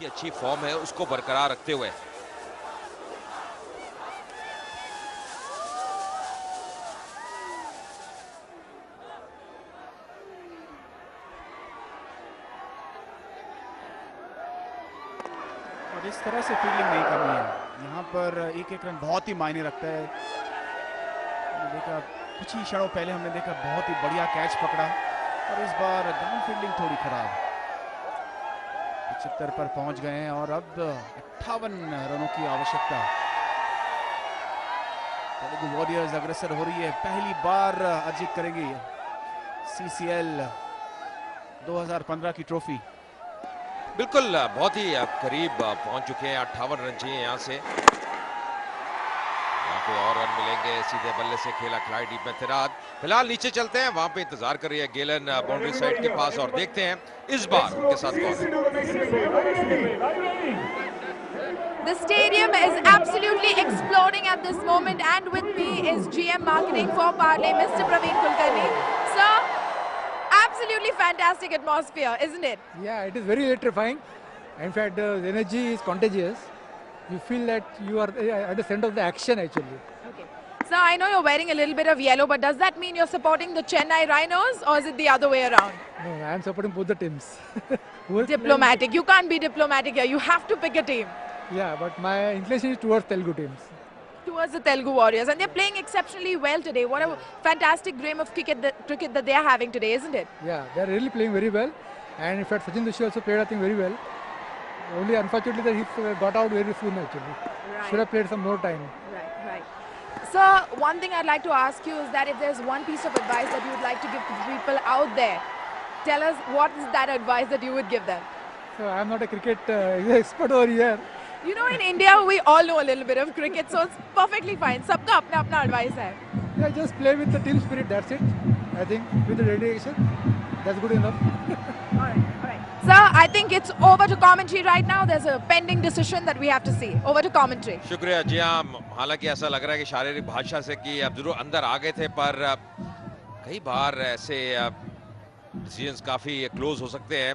की अच्छी फॉर्म है उसको बरकरार रखते हुए। और इस तरह से फील्डिंग नहीं करनी है, यहाँ पर एक एक रन बहुत ही मायने रखता है। हमने देखा कुछ ही क्षणों पहले हमने देखा बहुत ही बढ़िया कैच पकड़ा और इस बार डाउन फील्डिंग थोड़ी खराब। 75 पर पहुंच गए हैं और अब 58 रनों की आवश्यकता। तेलुगु वॉरियर्स अग्रसर हो रही है, पहली बार अर्जित करेगी CCL 2015 की ट्रॉफी। बिल्कुल बहुत ही करीब पहुंच चुके हैं, 58 रन चाहिए यहां से। यहाँ पे और रन मिलेंगे, सीधे बल्ले से खेला खिलाड़ी डीप में तिराद। फिलहाल नीचे चलते हैं, वहां पे इंतजार कर रही है गेलन बाउंड्री साइड के पास और देखते हैं इस बार उनके साथ कौन है। The stadium is absolutely exploding at this moment, and with me is GM Marketing for Parle, Mr. Praveen Kulkarni. Sir, absolutely fantastic atmosphere, isn't it? Yeah, it is very electrifying. In fact, the energy is contagious. You feel that you are at the center of the action actually. Okay. Sir, I know you're wearing a little bit of yellow, but does that mean you're supporting the Chennai Rhinos, or is it the other way around? No, I am supporting both the teams. Who is Diplomatic. You can't be diplomatic here. You have to pick a team. playing- Yeah, but my inclination is towards Telugu teams. Towards the Telugu Warriors, and they're playing exceptionally well today. What a fantastic game of cricket that they are having today, isn't it? Yeah, they are really playing very well. And in fact, Sachin Doshi also played I think very well. Only unfortunately that he got out very soon actually. Should have played some more time. Right. Sir, one thing I'd like to ask you is that if there's one piece of advice that you would like to give to people out there, tell us what is that advice that you would give them? So I am not a cricket expert over here. You know, in India, we all know a little bit of cricket, so it's perfectly fine. Sabka apna advice hai. Yeah, just play with the team spirit, that's it. I think with the dedication, that's good enough. All right. Sir, I think it's over to commentary right now. There's a pending decision that we have to see. Over to commentary. शुक्रिया जी हाँ, हालांकि ऐसा लग रहा है कि शारीरिक भाषा से कि अब जरूर अंदर आ गए थे, पर कई बार ऐसे डिसीजंस काफी क्लोज हो सकते हैं।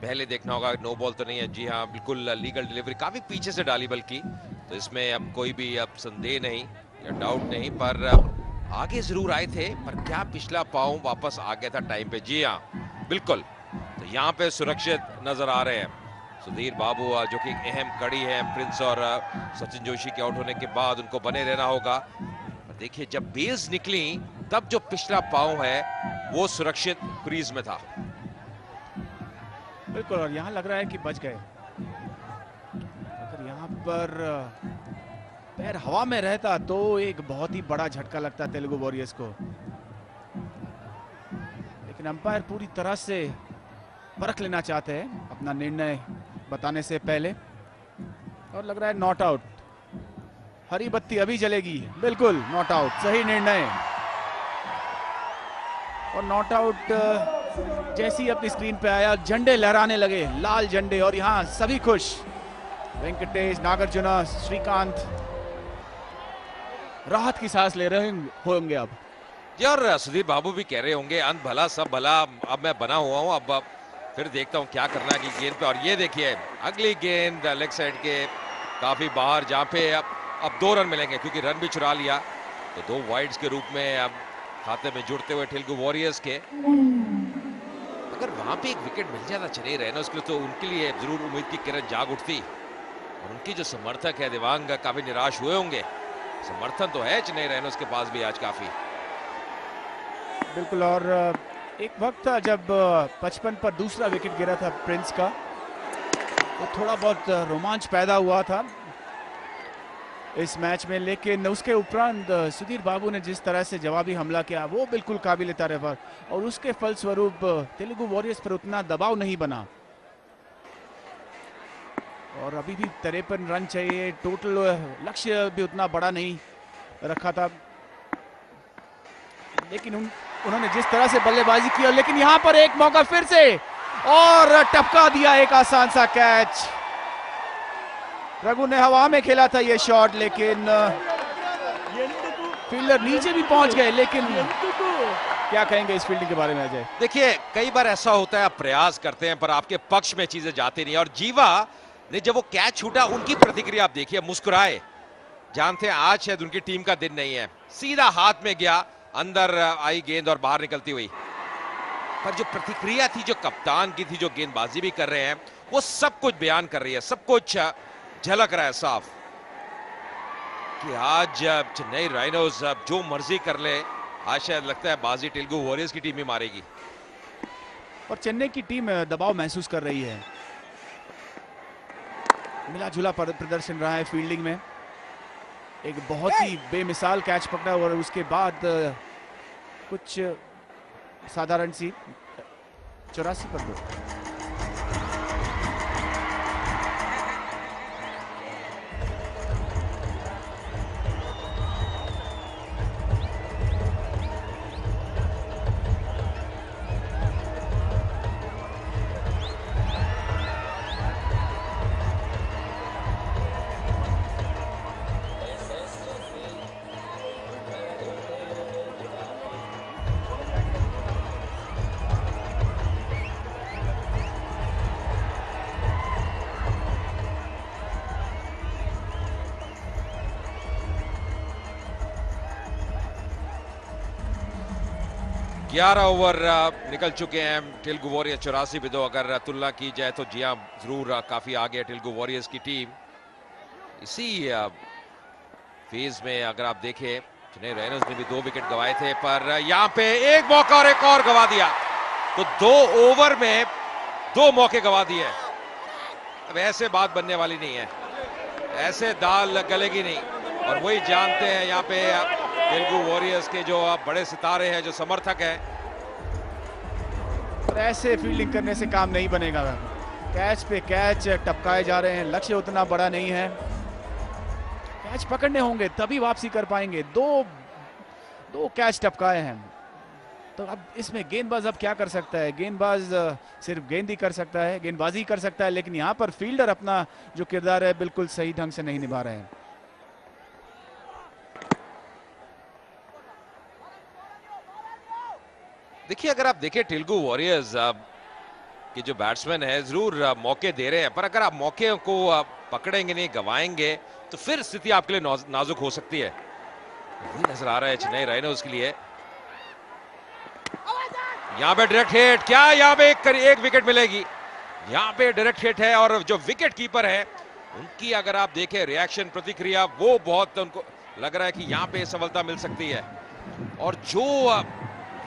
पहले देखना होगा, नो बॉल तो नहीं है। जी हाँ, बिल्कुल लीगल डिलीवरी काफी पीछे से डाली, बल्कि तो इसमें अब कोई भी अब संदेह नहीं या डाउट नहीं, पर आगे जरूर आए थे, पर क्या पिछला पांव वापस आ गया था टाइम पे। जी हाँ, बिल्कुल। तो यहाँ पे सुरक्षित नजर आ रहे हैं सुधीर बाबू, जो कि अहम कड़ी है प्रिंस और सचिन जोशी के आउट होने के बाद, उनको बने रहना होगा। देखिए जब बेस निकली तब जो पिछला पांव है वो सुरक्षित क्रीज में था। बिल्कुल, और यहाँ लग रहा है कि बच गए। अगर यहाँ पर पैर हवा में रहता तो एक बहुत ही बड़ा झटका लगता तेलुगु वॉरियर्स को, लेकिन अंपायर पूरी तरह से परख लेना चाहते हैं अपना निर्णय बताने से पहले, और लग रहा है नॉट आउट। हरी बत्ती अभी जलेगी। बिल्कुल नॉट आउट, सही निर्णय। और नॉट आउट जैसे ही अपनी स्क्रीन पे आया, झंडे लहराने लगे, लाल झंडे, और यहाँ सभी खुश। वेंकटेश, नागार्जुना, श्रीकांत राहत की सांस ले रहे होंगे अब। जी, और सुधीर बाबू भी कह रहे होंगे अंत भला सब भला, अब मैं बना हुआ हूं, अब फिर देखता हूं क्या करना है कि गेंद पे। और ये देखिए अगली गेंद लेग साइड के काफी बाहर, जहां पे अब 2 रन मिलेंगे क्योंकि रन भी चुरा लिया, तो 2 वाइड्स के रूप में अब खाते में जुड़ते हुए तेलुगु वॉरियर्स के। अगर वहां पे एक विकेट मिल जाता चले रहे ना, उसके लिए तो उनके लिए जरूर उम्मीद की किरण जाग उठती। और उनकी जो समर्थक है दिवांग, काफी निराश हुए होंगे। समर्थन तो है चेन्नई रैनोस के पास भी आज काफी। बिल्कुल, और एक वक्त था जब 55 पर दूसरा विकेट गिरा था प्रिंस का, तो थोड़ा बहुत रोमांच पैदा हुआ था इस मैच में, लेकिन उसके उपरांत सुधीर बाबू ने जिस तरह से जवाबी हमला किया वो बिल्कुल काबिल तारीफ, और उसके फलस्वरूप तेलुगु वॉरियर्स पर उतना दबाव नहीं बना। और अभी भी 53 रन चाहिए, टोटल लक्ष्य भी उतना बड़ा नहीं रखा था, लेकिन उन्होंने जिस तरह से बल्लेबाजी की, लेकिन यहां पर एक मौका फिर से, और टपका दिया एक आसान सा कैच। रघु ने हवा में खेला था ये शॉट, लेकिन फील्डर नीचे भी पहुंच गए। लेकिन क्या कहेंगे इस फील्डिंग के बारे में अजय? देखिए कई बार ऐसा होता है, आप प्रयास करते हैं पर आपके पक्ष में चीजें जाती नहीं। और जीवा नहीं, जब वो कैच छूटा उनकी प्रतिक्रिया आप देखिए, मुस्कुराए, जानते हैं आज शायद उनकी टीम का दिन नहीं है। सीधा हाथ में गया, अंदर आई गेंद और बाहर निकलती हुई। पर जो प्रतिक्रिया थी, जो कप्तान की थी, जो गेंदबाजी भी कर रहे हैं, वो सब कुछ बयान कर रही है, सब कुछ झलक रहा है साफ कि आज चेन्नई राइनोज जो मर्जी कर ले, आज शायद लगता है बाजी तेलुगु वॉरियर्स की टीम ही मारेगी। और चेन्नई की टीम दबाव महसूस कर रही है। मिला जुला प्रदर्शन रहा है फील्डिंग में। एक बहुत ही बेमिसाल कैच पकड़ा और उसके बाद कुछ साधारण सी 84 पर 2। ग्यारह ओवर निकल चुके हैं। तेलुगु वॉरियर्स 84 पे 2। अगर तुलना की जाए तो जी हाँ, जरूर काफी आगे है तेलुगु वॉरियर्स की टीम। इसी फेज में अगर आप देखें, चेन्नई राइनोज ने भी 2 विकेट गंवाए थे, पर यहाँ पे एक मौका और एक और गंवा दिया। तो 2 ओवर में 2 मौके गंवा दिए। अब ऐसे बात बनने वाली नहीं है, ऐसे दाल गलेगी नहीं। और वही जानते हैं यहाँ पे तेलुगु वॉरियर्स के जो बड़े सितारे हैं, जो समर्थक हैं, और ऐसे फील्डिंग करने से काम नहीं बनेगा। कैच पे कैच टपकाए जा रहे हैं, लक्ष्य उतना बड़ा नहीं है। कैच पकड़ने होंगे तभी वापसी कर पाएंगे। दो कैच टपकाए हैं, तो अब इसमें गेंदबाज अब क्या कर सकता है? गेंदबाज सिर्फ गेंद ही कर सकता है, गेंदबाजी कर सकता है, लेकिन यहाँ पर फील्डर अपना जो किरदार है बिल्कुल सही ढंग से नहीं निभा रहे हैं। देखिए, अगर आप देखें तेलुगु वॉरियर्स के जो बैट्समैन है जरूर मौके दे रहे हैं, पर अगर आप मौके को पकड़ेंगे नहीं, गवाएंगे, तो फिर स्थिति आपके लिए नाजुक हो सकती है। वही नजर आ रहा है चेन्नई राइनोज के लिए। यहाँ पे डायरेक्ट हिट, क्या यहाँ पे एक विकेट मिलेगी? यहाँ पे डायरेक्ट हिट है, और जो विकेट कीपर है उनकी अगर आप देखें रिएक्शन, प्रतिक्रिया, वो बहुत उनको लग रहा है कि यहाँ पे सफलता मिल सकती है। और जो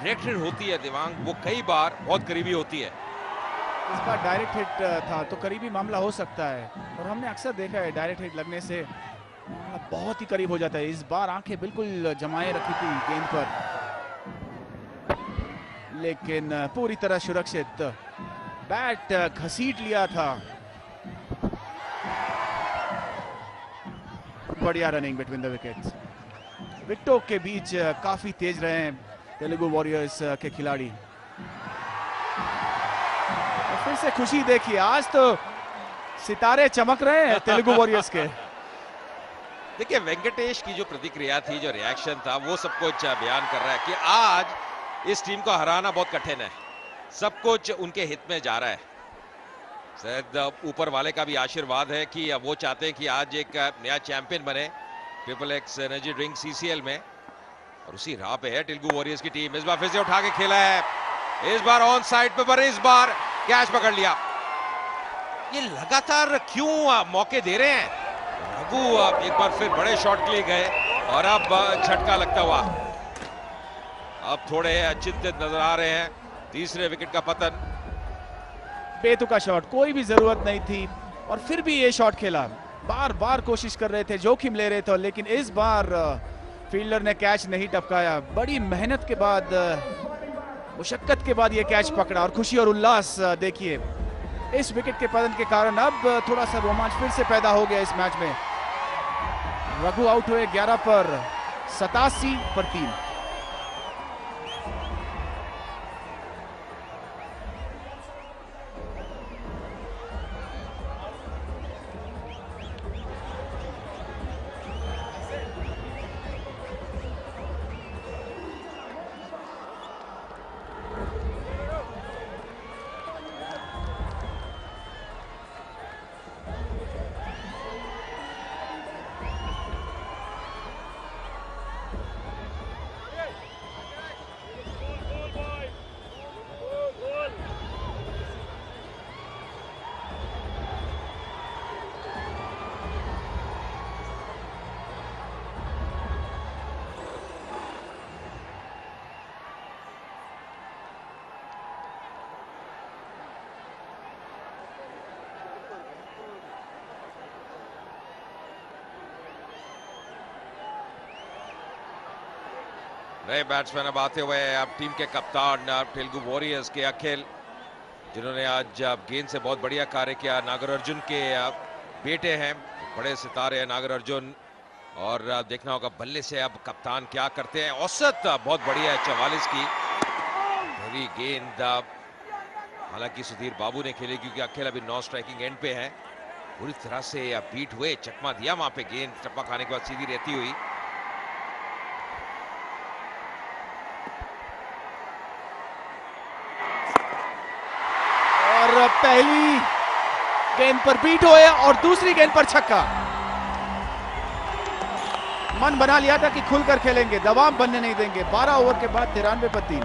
डायरेक्ट हिट होती है दिवांग, वो कई बार बहुत करीबी होती है। इस बार डायरेक्ट हिट था तो करीबी मामला हो सकता है, और हमने अक्सर देखा है डायरेक्ट हिट लगने से बहुत ही करीब हो जाता है। इस बार आंखें बिल्कुल जमाए रखी थी गेंद पर, लेकिन पूरी तरह सुरक्षित बैट घसीट लिया था। बढ़िया रनिंग बिटवीन द विकेट्स। विकेटों के बीच काफी तेज रहे हैं तेलुगु वॉरियर्स के खिलाड़ी। और फिर से खुशी देखिए, आज तो सितारे चमक रहे हैं तेलुगु वॉरियर्स के। देखिए, वेंकटेश की जो प्रतिक्रिया थी, जो रिएक्शन था, वो सब कुछ बयान कर रहा है कि आज इस टीम को हराना बहुत कठिन है। सब कुछ उनके हित में जा रहा है। शायद ऊपर वाले का भी आशीर्वाद है कि वो चाहते हैं कि आज एक नया चैंपियन बने triple x energy drink CCL में, और उसी राह पे है तेलुगु वॉरियर्स की टीम। इस बार फिर से उठा के खेला है, इस बार ऑन साइड पे, पर इस बार कैच पकड़ लिया। ये लगातार क्यों मौके दे रहे हैं? रघु एक बार फिर बड़े शॉट के लिए गए, और अब झटका लगता हुआ अब थोड़े चिंतित नजर आ रहे हैं। तीसरे विकेट का पतन। बेतुका शॉट, कोई भी जरूरत नहीं थी, और फिर भी ये शॉट खेला। बार बार कोशिश कर रहे थे, जोखिम ले रहे थे, लेकिन इस बार फील्डर ने कैच नहीं टपकाया। बड़ी मेहनत के बाद, मुशक्कत के बाद ये कैच पकड़ा, और खुशी और उल्लास देखिए इस विकेट के पतन के कारण। अब थोड़ा सा रोमांच फिर से पैदा हो गया इस मैच में। रघु आउट हुए 11 पर 87 पर 3। नए बैट्समैन अब आते हुए अब टीम के कप्तान तेलुगु वॉरियर्स के अखिल, जिन्होंने आज गेंद से बहुत बढ़िया कार्य किया। नागर अर्जुन के बेटे हैं, बड़े सितारे हैं नागर अर्जुन, और देखना होगा बल्ले से अब कप्तान क्या करते हैं। औसत बहुत बढ़िया है 44 की, भरी गेंद। हालांकि सुधीर बाबू ने खेली क्योंकि अखिल अभी 9 स्ट्राइकिंग एंड पे है। पूरी तरह से बीट हुए, चकमा दिया वहां पे, गेंद टप्पा खाने के बाद सीधी रहती हुई। और पहली गेंद पर बीट हुए और दूसरी गेंद पर छक्का। मन बना लिया था कि खुलकर खेलेंगे, दबाव बनने नहीं देंगे। 12 ओवर के बाद 93 पर 3।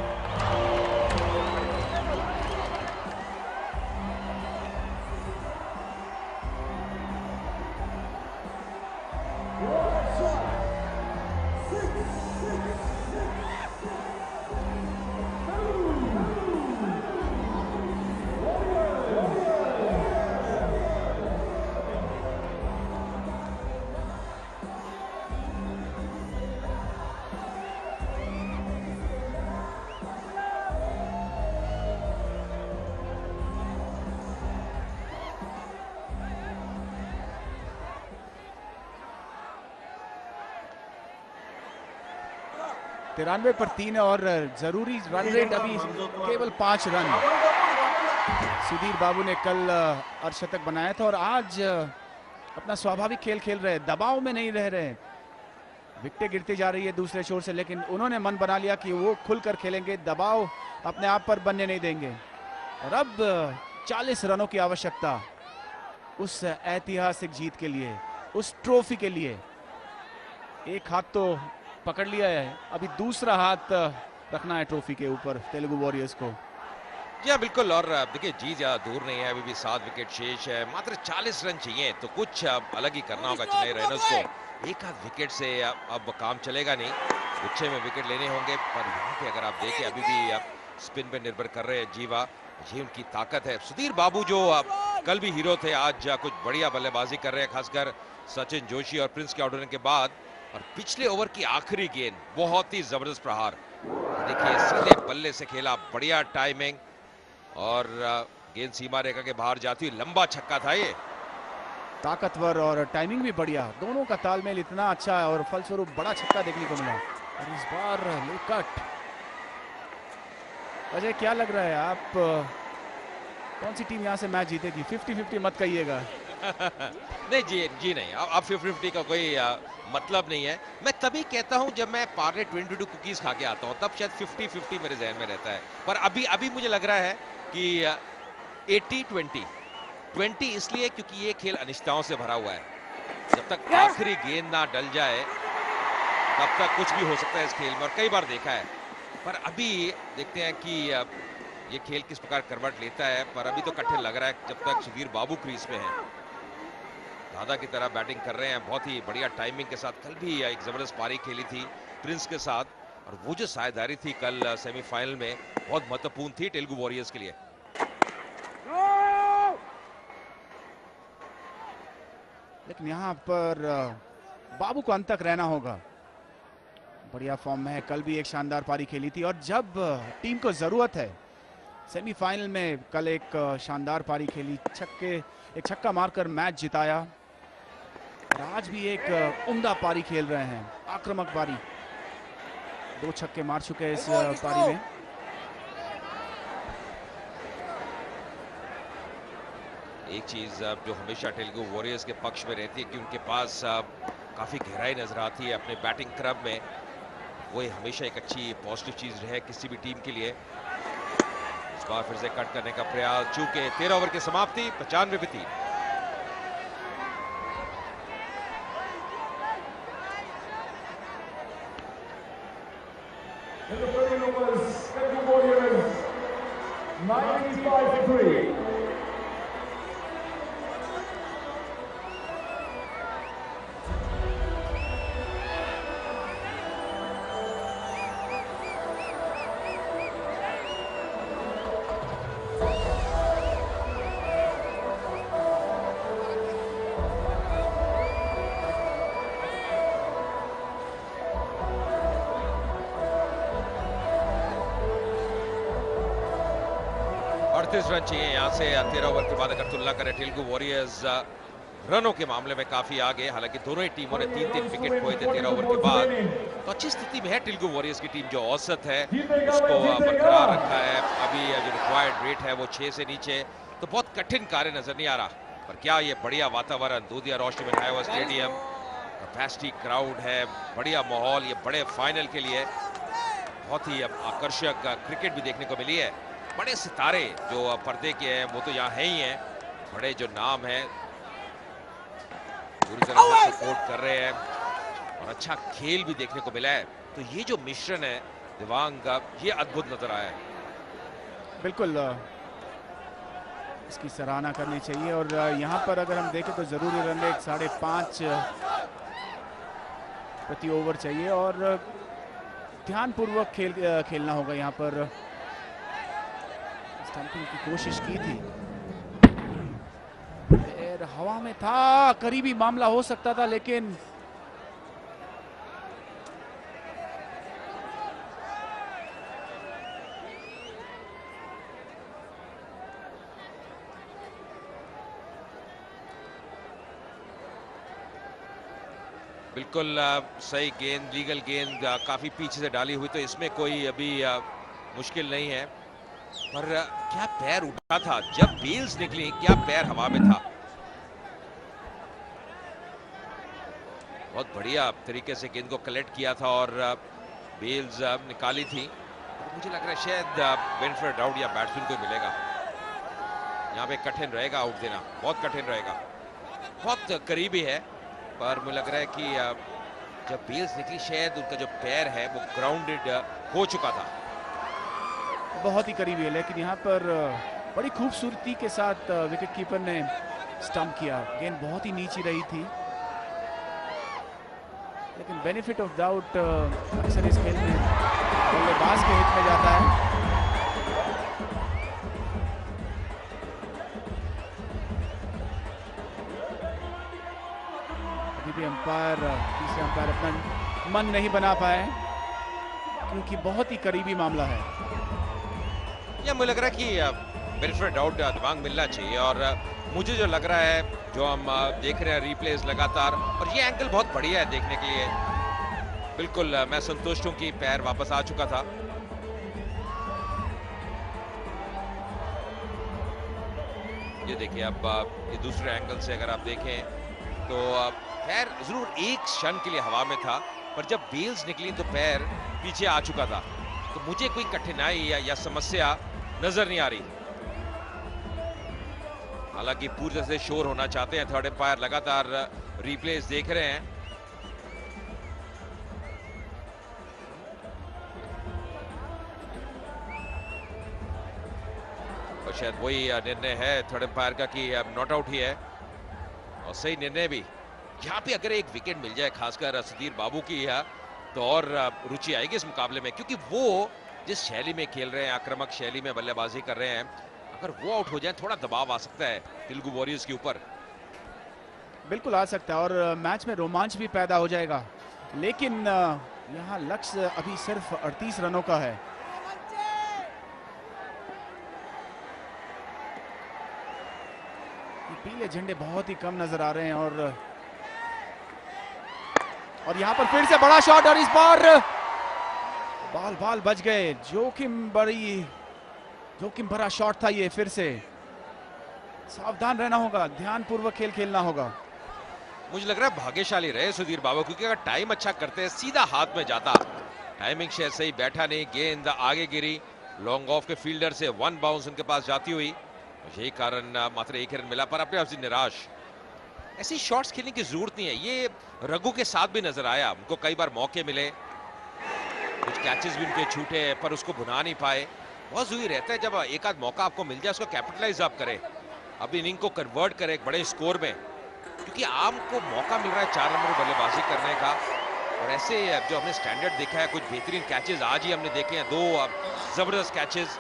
तिरानवे पर 3 और जरूरी रन रेट अभी केवल 5 रन। सुधीर बाबू ने कल अर्धशतक बनाया था और आज अपना स्वाभाविक खेल खेल रहे, दबाव में नहीं रह रहे। विकेटें गिरती जा रही है दूसरे छोर से, लेकिन उन्होंने मन बना लिया कि वो खुलकर खेलेंगे, दबाव अपने आप पर बनने नहीं देंगे। और अब 40 रनों की आवश्यकता उस ऐतिहासिक जीत के लिए, उस ट्रॉफी के लिए। एक हाथ तो पकड़ लिया है, अभी दूसरा हाथ रखना है ट्रॉफी के ऊपर तेलुगु वॉरियर्स को। जी हाँ बिल्कुल, और देखिए जीत ज्यादा दूर नहीं है, अभी भी 7 विकेट शेष है, मात्र 40 रन चाहिए, तो कुछ अलग ही करना होगा चेन्नई रनर्स को। एक आध विकेट से अब काम चलेगा नहीं, गुच्छे में विकेट लेने होंगे। पर यहाँ पे अगर आप देखें अभी भी स्पिन पे निर्भर कर रहे हैं जीवा, ये उनकी ताकत है। सुधीर बाबू जो कल भी हीरो थे, आज कुछ बढ़िया बल्लेबाजी कर रहे हैं, खासकर सचिन जोशी और प्रिंस के आउट होने के बाद। और पिछले ओवर की आखिरी गेंद बहुत ही जबरदस्त प्रहार, देखिए सीधे बल्ले से खेला, बढ़िया टाइमिंग, और गेंद सीमा रेखा के बाहर जाती हुई लंबा छक्का था ये। ताकतवर और टाइमिंग भी बढ़िया, दोनों का तालमेल इतना अच्छा है और फलस्वरूप बड़ा छक्का देखने को मिला। और इस बार लो कट। अजय क्या लग रहा है, आप कौन सी टीम यहाँ से मैच जीतेगी? 50-50 मत कहिएगा। नहीं जी नहीं, अब 50-50 का कोई मतलब नहीं है। मैं तभी कहता हूं जब मैं पार्ले 22 कुकीज खा के आता हूं, तब शायद 50-50 मेरे जहन में रहता है। पर अभी मुझे लग रहा है कि 80-20 इसलिए क्योंकि ये खेल अनिश्चितताओं से भरा हुआ है। जब तक आखिरी गेंद ना डल जाए तब तक कुछ भी हो सकता है इस खेल में, और कई बार देखा है। पर अभी देखते हैं कि ये खेल किस प्रकार करवट लेता है। पर अभी तो कठिन लग रहा है जब तक सुधीर बाबू क्रीज में है, दादा की तरह बैटिंग कर रहे हैं, बहुत ही बढ़िया टाइमिंग के साथ। कल भी एक जबरदस्त पारी खेली थी प्रिंस के साथ, और वो जो साझेदारी थी कल सेमीफाइनल में बहुत महत्वपूर्ण थी तेलुगु वॉरियर्स के लिए। लेकिन यहाँ पर बाबू को अंत तक रहना होगा, बढ़िया फॉर्म में है, कल भी एक शानदार पारी खेली थी। और जब टीम को जरूरत है, सेमीफाइनल में कल एक शानदार पारी खेली, एक छक्का मारकर मैच जिताया, और आज भी एक उम्दा पारी खेल रहे हैं, आक्रामक पारी। 2 छक्के मार चुके हैं इस पारी में। एक चीज जो हमेशा तेलुगु वॉरियर्स के पक्ष में रहती है कि उनके पास काफी गहराई नजर आती है अपने बैटिंग क्रम में, वो हमेशा एक अच्छी पॉजिटिव चीज रहे किसी भी टीम के लिए। इस बार फिर से कट करने का प्रयास, चूंकि 13 ओवर की समाप्ति, 95 पे 3। 38 रन चाहिए यहाँ से 13 ओवर के बाद। अगर तुलना करें तेलुगु वॉरियर्स रनों के मामले में काफी आगे, हालांकि दोनों ही टीमों ने 3-3 विकेट खोए थे 13 ओवर के बाद। तो अच्छी स्थिति में है तेलुगु वॉरियर्स की टीम, जो औसत है उसको बरकरार रखा है। अभी जो रिक्वायर्ड रेट है वो 6 से नीचे, तो बहुत कठिन कार्य नजर नहीं आ रहा। पर क्या ये बढ़िया वातावरण, दूधिया रोशनी में हुआ स्टेडियम, कैपेसिटी, क्राउड है, बढ़िया माहौल, ये बड़े फाइनल के लिए बहुत ही आकर्षक क्रिकेट भी देखने को मिली है। बड़े सितारे जो पर्दे के हैं वो तो यहाँ है ही हैं, बड़े जो नाम हैं पूरी तरह से सपोर्ट कर रहे हैं और अच्छा खेल भी देखने को मिला है। तो ये जो मिश्रण है दिवांग, ये अद्भुत नजर आया है। बिल्कुल इसकी सराहना करनी चाहिए। और यहाँ पर अगर हम देखें तो जरूरी रन रेट 5.5 प्रति ओवर चाहिए और ध्यानपूर्वक खेलना होगा। यहाँ पर स्टंपिंग की कोशिश की थी, पैर हवा में था, करीबी मामला हो सकता था, लेकिन बिल्कुल सही गेंद, लीगल गेंद, काफी पीछे से डाली हुई, तो इसमें कोई अभी मुश्किल नहीं है। पर क्या पैर उठा था जब बेल्स निकली, क्या पैर हवा में था। बहुत बढ़िया तरीके से गेंद को कलेक्ट किया था और बेल्स निकाली थी। मुझे लग रहा है शायद विनफ्रेड आउट या बैट्समैन को मिलेगा। यहाँ पे कठिन रहेगा आउट देना, बहुत कठिन रहेगा, बहुत करीबी है। पर मुझे लग रहा है कि जब बेल्स निकली शायद उनका जो पैर है वो ग्राउंडेड हो चुका था। बहुत ही करीबी है, लेकिन यहाँ पर बड़ी खूबसूरती के साथ विकेट कीपर ने स्टंप किया। गेंद बहुत ही नीची रही थी, लेकिन बेनिफिट ऑफ डाउट अक्सर इस खेल में बल्लेबाज के हित में जाता है। अभी भी अंपायर, तीसरे अंपायर अपना मन नहीं बना पाए, क्योंकि बहुत ही करीबी मामला है। या मुझे लग रहा है कि विनफ्रेड आउट दिमाग मिलना चाहिए। और मुझे जो लग रहा है, जो हम देख रहे हैं रिप्लेस लगातार, और ये एंगल बहुत बढ़िया है देखने के लिए। बिल्कुल मैं संतुष्ट हूं कि पैर वापस आ चुका था। ये देखिए, अब ये दूसरे एंगल से अगर आप देखें तो पैर जरूर एक क्षण के लिए हवा में था, पर जब बेल्स निकली तो पैर पीछे आ चुका था। तो मुझे कोई कठिनाई या समस्या नजर नहीं आ रही। हालांकि पूरी तरह से शोर होना चाहते हैं थर्ड एम्पायर, लगातार रिप्लेस देख रहे हैं। और शायद वही निर्णय है थर्ड एम्पायर का कि नॉट आउट ही है, और सही निर्णय भी। यहाँ पे अगर एक विकेट मिल जाए, खासकर सुधीर बाबू की है, तो और रुचि आएगी इस मुकाबले में, क्योंकि वो जिस शैली में खेल रहे हैं, आक्रामक शैली में बल्लेबाजी कर रहे हैं, अगर वो आउट हो जाए थोड़ा दबाव आ सकता है तेलुगु वॉरियर्स के ऊपर। बिल्कुल आ सकता है और मैच में रोमांच भी पैदा हो जाएगा। लेकिन यहाँ लक्ष्य अभी सिर्फ 38 रनों का है। पीले झंडे बहुत ही कम नजर आ रहे हैं और यहाँ पर फिर से बड़ा शॉट, और इस बार बाल बच गए। जोखिम भरा शॉट था ये। फिर से सावधान रहना होगा, ध्यानपूर्वक खेल खेलना होगा। मुझे लग रहा है भाग्यशाली रहे सुधीर बाबू, क्योंकि अगर टाइम अच्छा करते हैं सीधा हाथ में जाता। टाइमिंग शायद सही बैठा नहीं, गेंद आगे गिरी, लॉन्ग ऑफ के फील्डर से वन बाउंस उनके पास जाती हुई, यही कारण मात्र एक रन मिला। पर अपने आप से निराश। ऐसी शॉट्स खेलने की जरूरत नहीं है। ये रघु के साथ भी नजर आया, उनको कई बार मौके मिले, कुछ कैचेस भी उनके छूटे, पर उसको भुना नहीं पाए। बहुत जरूरी रहता है जब एक आध मौका आपको मिल जाए उसको कैपिटलाइज आप करें, अपनी इनिंग को कन्वर्ट करें एक बड़े स्कोर में, क्योंकि आपको मौका मिल रहा है 4 नंबर बल्लेबाजी करने का। और ऐसे जो हमने स्टैंडर्ड देखा है, कुछ बेहतरीन कैचेस आज ही हमने देखे हैं, 2 जबरदस्त कैचेस।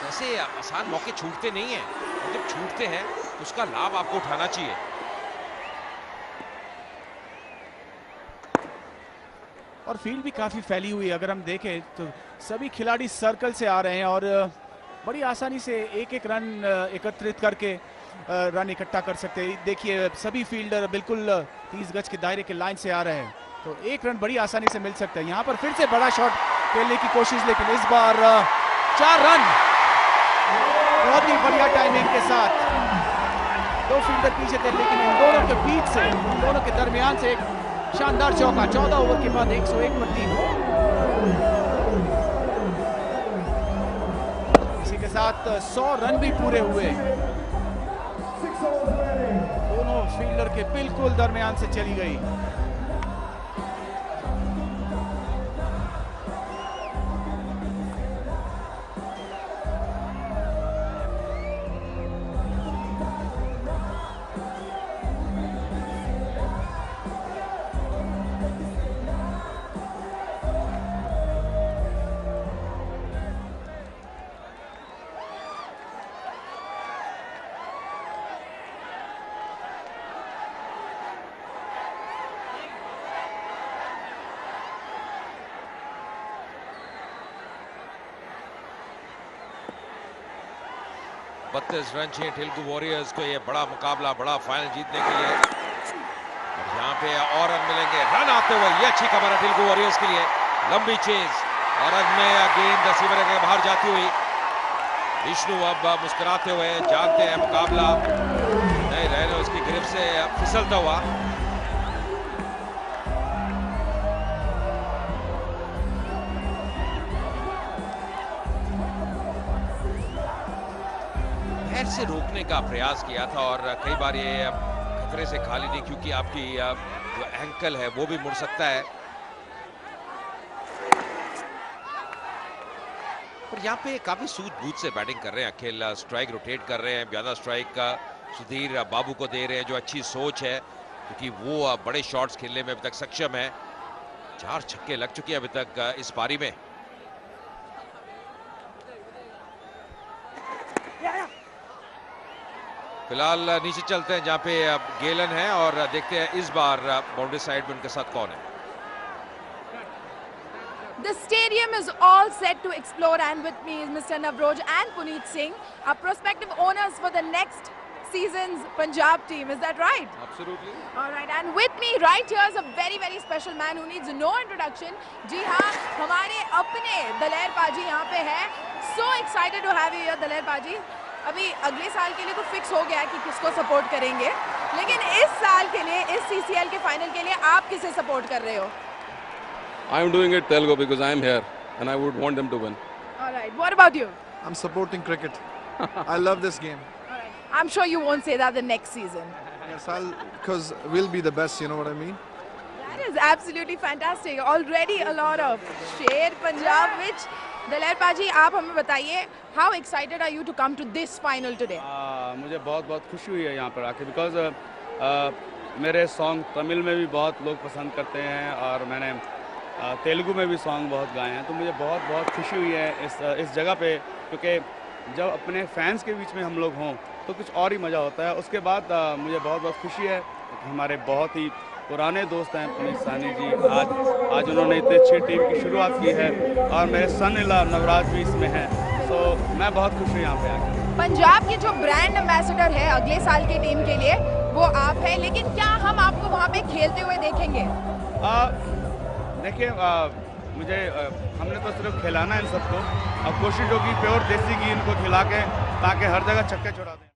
ऐसे आसान मौके छूटते नहीं हैं, और जब छूटते हैं तो उसका लाभ आपको उठाना चाहिए। और फील्ड भी काफी फैली हुई है। अगर हम देखें तो सभी खिलाड़ी सर्कल से आ रहे हैं और बड़ी आसानी से एक एक रन एकत्रित करके रन इकट्ठा कर सकते हैं। देखिए सभी फील्डर बिल्कुल 30 गज के दायरे के लाइन से आ रहे हैं, तो एक रन बड़ी आसानी से मिल सकता है। यहाँ पर फिर से बड़ा शॉट खेलने की कोशिश, लेकिन इस बार 4 रन, बहुत ही बढ़िया टाइमिंग के साथ। 2 फील्डर पीछे थे, लेकिन इन दोनों के बीच से, इन दोनों के दरमियान से एक शानदार चौका। 14 ओवर के बाद 101 पर 3। इसी के साथ 100 रन भी पूरे हुए। दोनों फील्डर के बिल्कुल दरमियान से चली गई। बत्तीस रन चाहिए तेलुगु वॉरियर्स को, ये बड़ा मुकाबला, बड़ा फाइनल जीतने के लिए। और यहाँ पे और रन मिलेंगे, रन आते हुए, ये अच्छी खबर है तेलुगु वॉरियर्स के लिए। लंबी चेज और अब में गेंद सीवर के बाहर जाती हुई। विष्णु अब मुस्कुराते हुए, जानते हैं मुकाबला नहीं रहने उसकी गिरफ्त से फिसलता हुआ। पैर से रोकने का प्रयास किया था और कई बार ये खतरे से खाली नहीं, क्योंकि आपकी जो एंकल है वो भी मुड़ सकता है। पर यहाँ पे काफी सूझबूझ से बैटिंग कर रहे हैं अखिल, स्ट्राइक रोटेट कर रहे हैं, ज्यादा स्ट्राइक सुधीर बाबू को दे रहे हैं, जो अच्छी सोच है, क्योंकि वो बड़े शॉट्स खेलने में अभी तक सक्षम है। 4 छक्के लग चुके हैं अभी तक इस पारी में। फिलहाल नीचे चलते हैं जहां पे गेलन है और देखते हैं इस बार बाउंड्री साइड में उनके साथ कौन है। The stadium is all set to explore, and with me is Mr. Navroj and Puneet Singh, our prospective owners for the next season's Punjab team. Is that right? Absolutely. All right, and with me right here is a very very special man who needs no introduction. जी हाँ, हमारे अपने दलेर पाजी यहाँ पे है। So excited to have you here, दलेर पाजी। अभी अगले साल के लिए तो फिक्स हो गया है कि किसको सपोर्ट करेंगे, लेकिन इस साल के लिए, इस CCL के फाइनल के लिए आप किसे सपोर्ट कर रहे हो? I am doing it Telugu because I am here and I would want them to win. All right, what about you? I'm supporting cricket. I love this game. All right. I'm sure you won't say that the next season. Yes, because we'll be the best, you know what I mean? That is absolutely fantastic. Already a lot of Sher Punjab, which दलेर पाजी आप हमें बताइए, how excited are you to come to this final today? मुझे बहुत खुशी हुई है यहाँ पर आके, बिकॉज मेरे सॉन्ग तमिल में भी बहुत लोग पसंद करते हैं और मैंने तेलुगु में भी सॉन्ग बहुत गाए हैं, तो मुझे बहुत खुशी हुई है इस जगह पे, क्योंकि जब अपने फैंस के बीच में हम लोग हों तो कुछ और ही मज़ा होता है। उसके बाद मुझे बहुत खुशी है कि हमारे बहुत ही पुराने दोस्त हैं पुनीत साहनी जी, आज उन्होंने इतनी अच्छी टीम की शुरुआत की है और मेरे सन इला नवराज भी इसमें हैं, तो मैं बहुत खुश हूँ यहाँ पे आकर। पंजाब के जो ब्रांड एम्बेसडर है अगले साल की टीम के लिए वो आप हैं, लेकिन क्या हम आपको वहाँ पे खेलते हुए देखेंगे? देखिए, मुझे हमने तो सिर्फ खिलाना है इन सबको, अब कोशिश होगी प्योर देसी घी इनको खिला के, ताकि हर जगह छक्के छुड़ा दें।